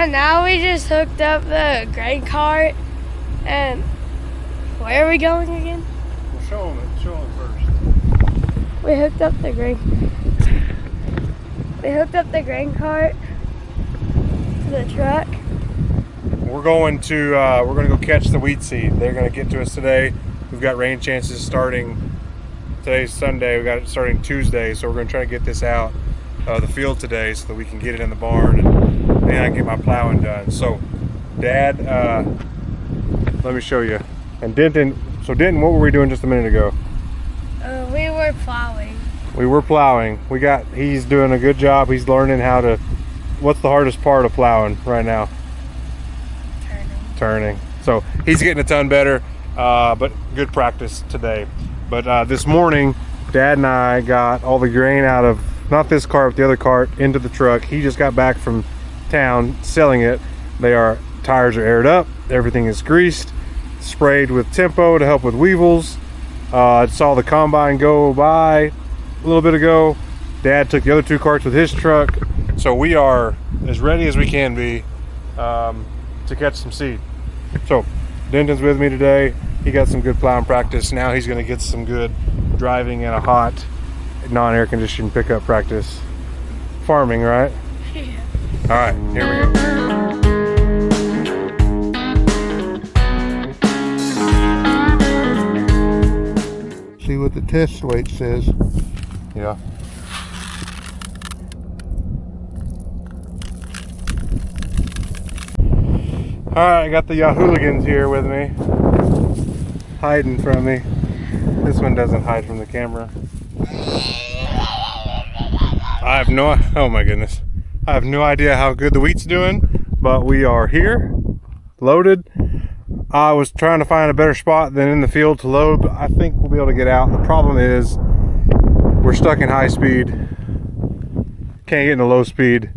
And now we just hooked up the grain cart. And where are we going again? We'll show them first. We hooked up the grain cart to the truck. We're going to go catch the wheat seed. They're going to get to us today. We've got rain chances starting. Today's Sunday. We got it starting Tuesday, so we're going to try to get this out the field today so that we can get it in the barn and then I can get my plowing done. So, Dad, let me show you. And Denton, what were we doing just a minute ago? We were plowing. We were plowing. He's doing a good job. He's learning how to. What's the hardest part of plowing right now? Turning. So he's getting a ton better, but good practice today. But this morning, Dad and I got all the grain out of, not this cart, but the other cart, into the truck. He just got back from town selling it. Tires are aired up, everything is greased, sprayed with Tempo to help with weevils. Saw the combine go by a little bit ago. Dad took the other 2 carts with his truck. So we are as ready as we can be to catch some seed. So Denton's with me today. He got some good plowing practice. Now he's going to get some good driving in a hot, non-air conditioned pickup practice. Farming, right? Yeah. All right, here we go. See what the test weight says. Yeah. All right, I got the hooligans here with me, hiding from me. This one doesn't hide from the camera. Oh my goodness. I have no idea how good the wheat's doing, but we are here, loaded. I was trying to find a better spot than in the field to load, but I think we'll be able to get out. The problem is we're stuck in high speed. Can't get into low speed.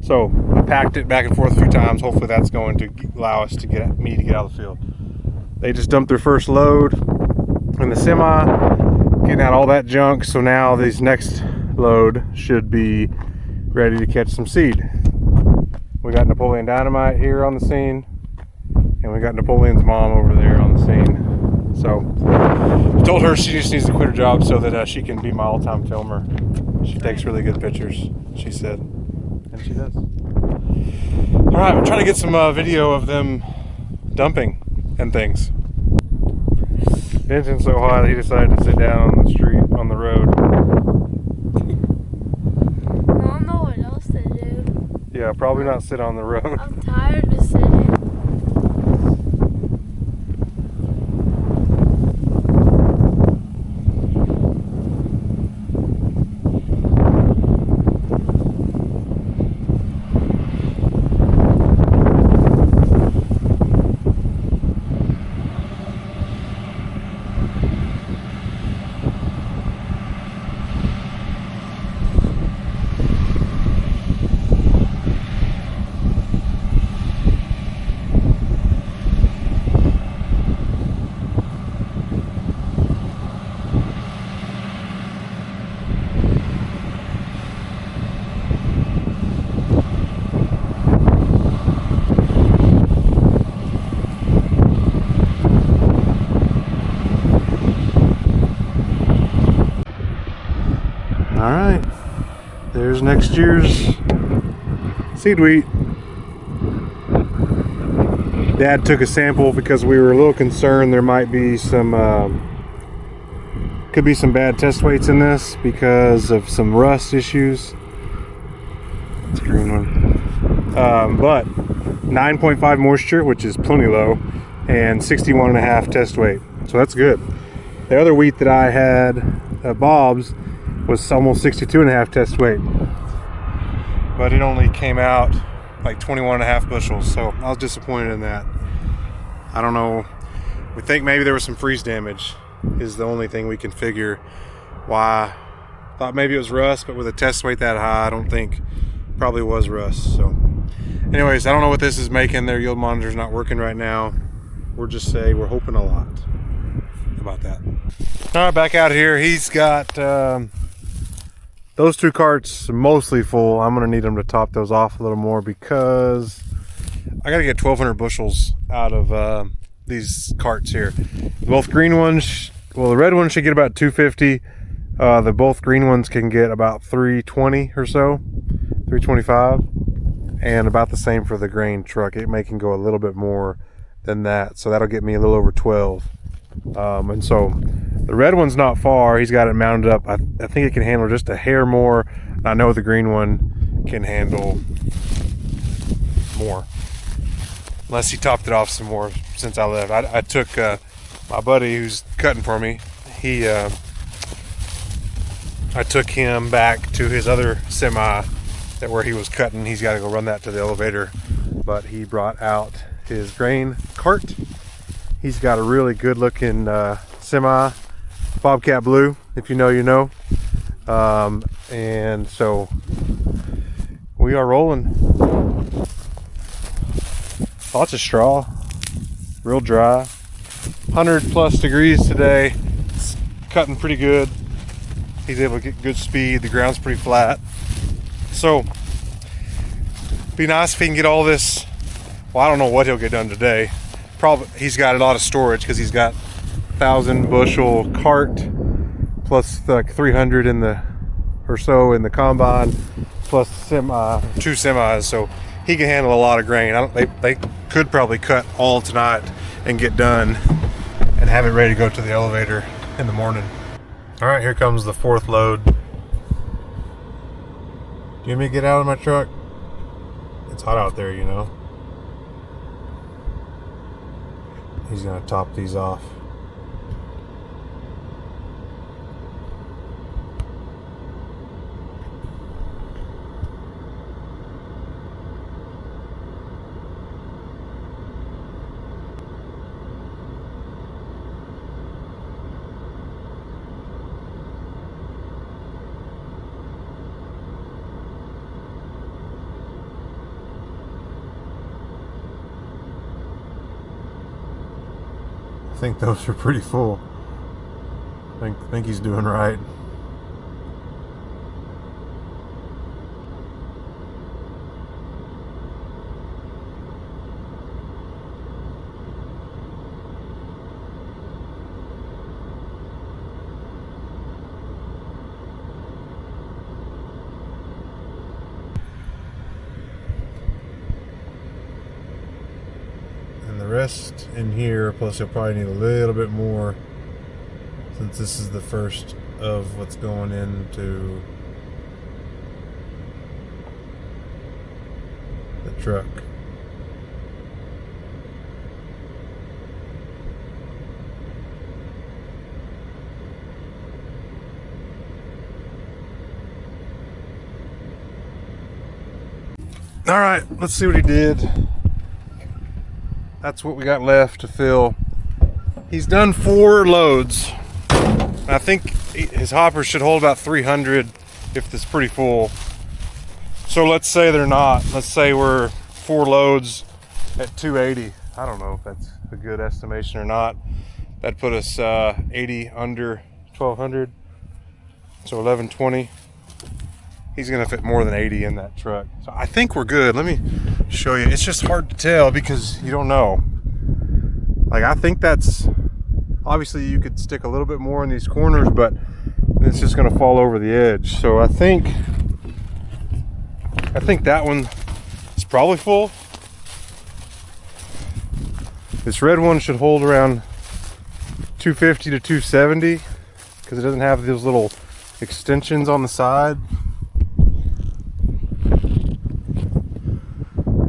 So I packed it back and forth a few times. Hopefully that's going to allow us to get out of the field. They just dumped their first load in the semi, getting out all that junk. So now this next load should be ready to catch some seed. We got Napoleon Dynamite here on the scene, and we got Napoleon's mom over there on the scene. So I told her she just needs to quit her job so that she can be my all-time filmer. She takes really good pictures, she said. And she does. All right, we're trying to get some video of them dumping and things. Denton's so hot he decided to sit down on the street, on the road. I don't know what else to do. Yeah, probably not sit on the road. I'm tired of sitting. All right, there's next year's seed wheat. Dad took a sample because we were a little concerned there might be some, could be some bad test weights in this because of some rust issues. It's a green one. But 9.5 moisture, which is plenty low, and 61.5 test weight. So that's good. The other wheat that I had at Bob's was almost 62.5 test weight, but it only came out like 21.5 bushels, so I was disappointed in that. I don't know, we think maybe there was some freeze damage is the only thing we can figure why. Thought maybe it was rust, but with a test weight that high, I don't think, probably was rust. So anyways, I don't know what this is making. Their yield monitor's not working right now. We're just saying we're hoping a lot about that. All right, back out here. He's got those two carts mostly full. I'm gonna need them to top those off a little more because I gotta get 1,200 bushels out of these carts here. Both green ones, well, the red one should get about 250. The both green ones can get about 320 or so, 325, and about the same for the grain truck. It can go a little bit more than that, so that'll get me a little over 12. And so the red one's not far. He's got it mounted up. I think it can handle just a hair more. I know the green one can handle more, unless he topped it off some more since I left. I took my buddy who's cutting for me. I took him back to his other semi that where he was cutting. He's got to go run that to the elevator, but he brought out his grain cart. He's got a really good looking semi, Bobcat blue. If you know, you know. And so we are rolling. Lots of straw, real dry. 100+ degrees today. It's cutting pretty good. He's able to get good speed. The ground's pretty flat. So, be nice if he can get all this. Well, I don't know what he'll get done today. Probably he's got a lot of storage because he's got 1,000 bushel cart plus like 300 in the or so in the combine plus two semis. So he can handle a lot of grain. They could probably cut all tonight and get done and have it ready to go to the elevator in the morning. All right, here comes the 4th load. Do you want me to get out of my truck? It's hot out there, you know. He's gonna top these off. I think those are pretty full. I think he's doing right. The rest in here, plus you'll probably need a little bit more since this is the first of what's going into the truck. All right, let's see what he did. That's what we got left to fill. He's done 4 loads. I think his hoppers should hold about 300 if it's pretty full. So let's say they're not. Let's say we're 4 loads at 280. I don't know if that's a good estimation or not. That'd put us 80 under 1,200. So 1120. He's gonna fit more than 80 in that truck. So I think we're good. Let me show you. It's just hard to tell because you don't know. Like, I think that's, obviously you could stick a little bit more in these corners, but it's just gonna fall over the edge. So I think that one is probably full. This red one should hold around 250 to 270 because it doesn't have those little extensions on the side.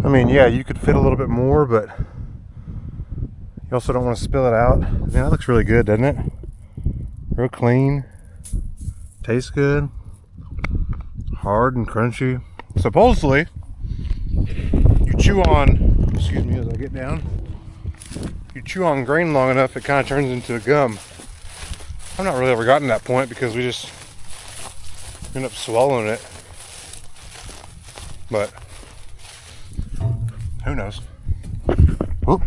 I mean, yeah, you could fit a little bit more, but you also don't want to spill it out. I mean, that looks really good, doesn't it? Real clean. Tastes good. Hard and crunchy. Supposedly, you chew on, excuse me as I get down, you chew on grain long enough, it kind of turns into a gum. I've not really ever gotten to that point because we just end up swallowing it. But who knows? Whoop.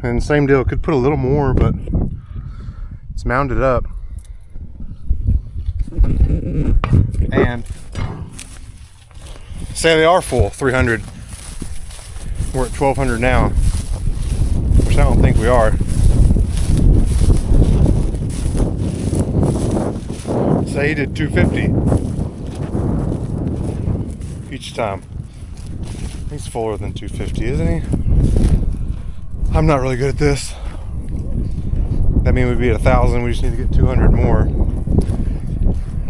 And same deal, could put a little more, but it's mounded up. And say they are full, 300. We're at 1,200 now, which I don't think we are. Say he did 250 each time. He's fuller than 250, isn't he? I'm not really good at this. That means we'd be at 1,000. We just need to get 200 more.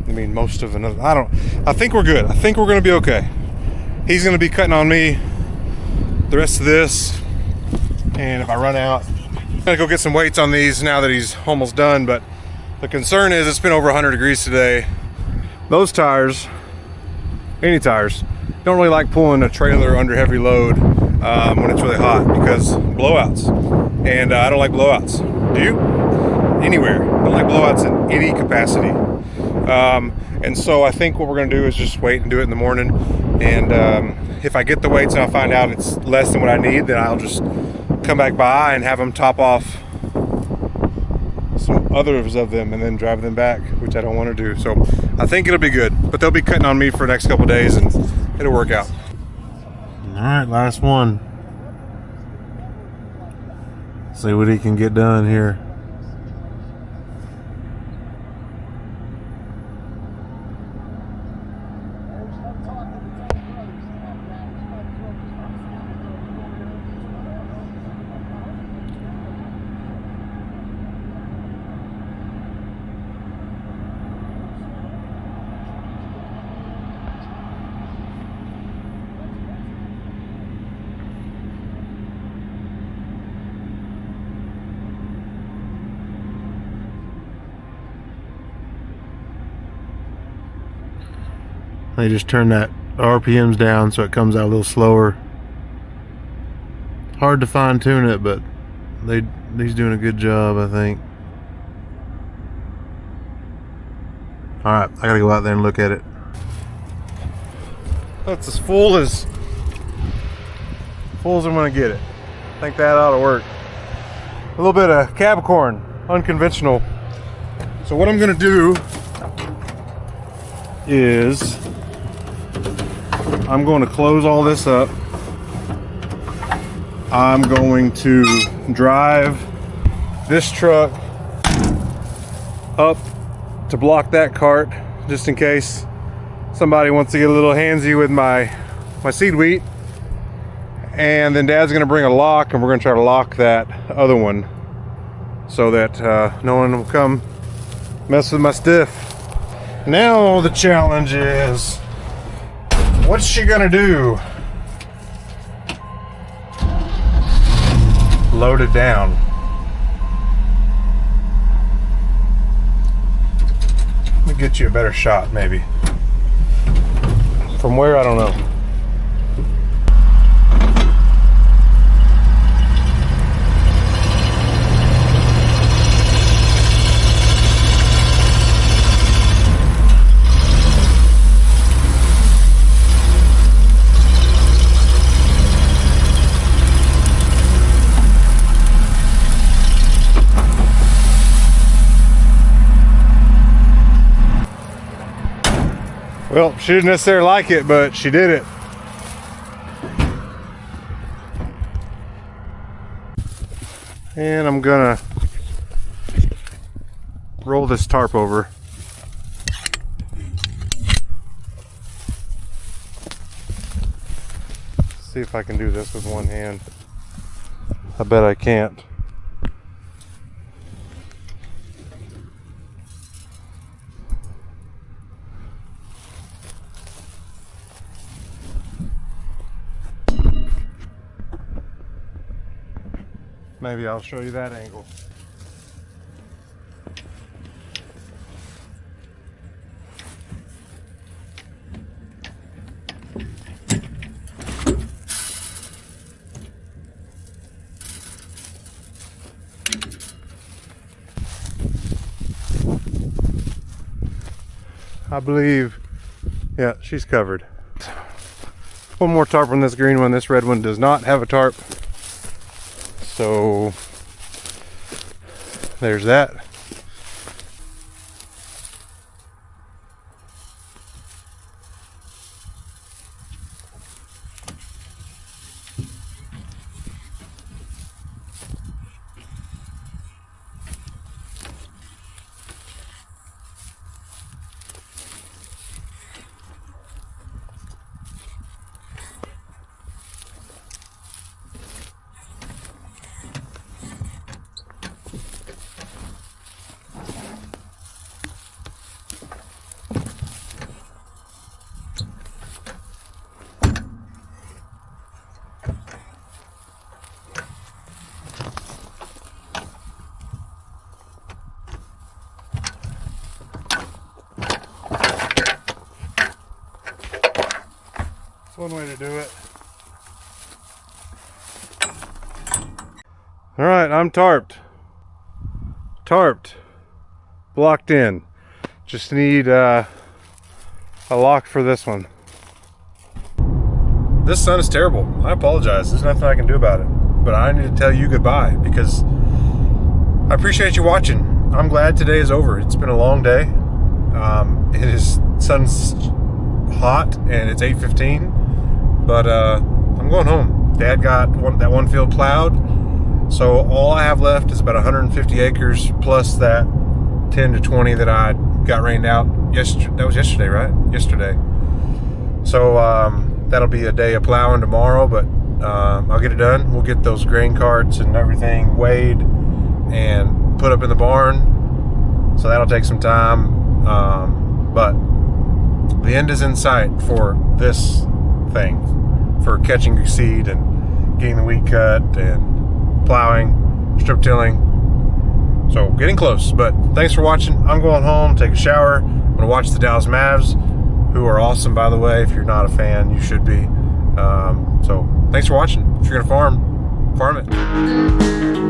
I mean, most of another. I think we're good. I think we're going to be okay. He's going to be cutting on me the rest of this. And if I run out, I'm going to go get some weights on these now that he's almost done. But the concern is it's been over 100 degrees today. Those tires, any tires, don't really like pulling a trailer under heavy load when it's really hot because blowouts. And I don't like blowouts. Do you? Anywhere. Don't like blowouts in any capacity. And so I think what we're going to do is just wait and do it in the morning. And if I get the weights and I find out it's less than what I need, then I'll just come back by and have them top off some others of them and then drive them back, which I don't want to do. So I think it'll be good, but they'll be cutting on me for the next couple days and it'll work out. All right, last one. See what he can get done here. They just turn that RPMs down so it comes out a little slower. Hard to fine tune it, but he's doing a good job, I think. All right, I gotta go out there and look at it. That's as full as I'm gonna get it. I think that ought to work. A little bit of cab corn, unconventional. So what I'm gonna do is I'm going to close all this up. I'm going to drive this truck up to block that cart just in case somebody wants to get a little handsy with my seed wheat. And then Dad's gonna bring a lock and we're gonna try to lock that other one so that no one will come mess with my stuff. Now the challenge is, what's she gonna do? Load it down. Let me get you a better shot, maybe. From where, I don't know. Well, she didn't necessarily like it, but she did it. And I'm gonna roll this tarp over. See if I can do this with one hand. I bet I can't. Maybe I'll show you that angle. I believe, yeah, she's covered. One more tarp on this green one. This red one does not have a tarp. So there's that. That's one way to do it. All right, I'm tarped. Blocked in. Just need a lock for this one. This sun is terrible. I apologize. There's nothing I can do about it. But I need to tell you goodbye because I appreciate you watching. I'm glad today is over. It's been a long day. Sun's hot and it's 8:15. But I'm going home. Dad got that one field plowed. So all I have left is about 150 acres plus that 10 to 20 that I got rained out yesterday. That was yesterday, right? Yesterday. So that'll be a day of plowing tomorrow, but I'll get it done. We'll get those grain carts and everything weighed and put up in the barn. So that'll take some time. But the end is in sight for this thing, for catching seed and getting the wheat cut and plowing, strip tilling. So getting close, but thanks for watching. I'm going home, take a shower. I'm gonna watch the Dallas Mavs, who are awesome, by the way. If you're not a fan, you should be. So thanks for watching. If you're gonna farm it.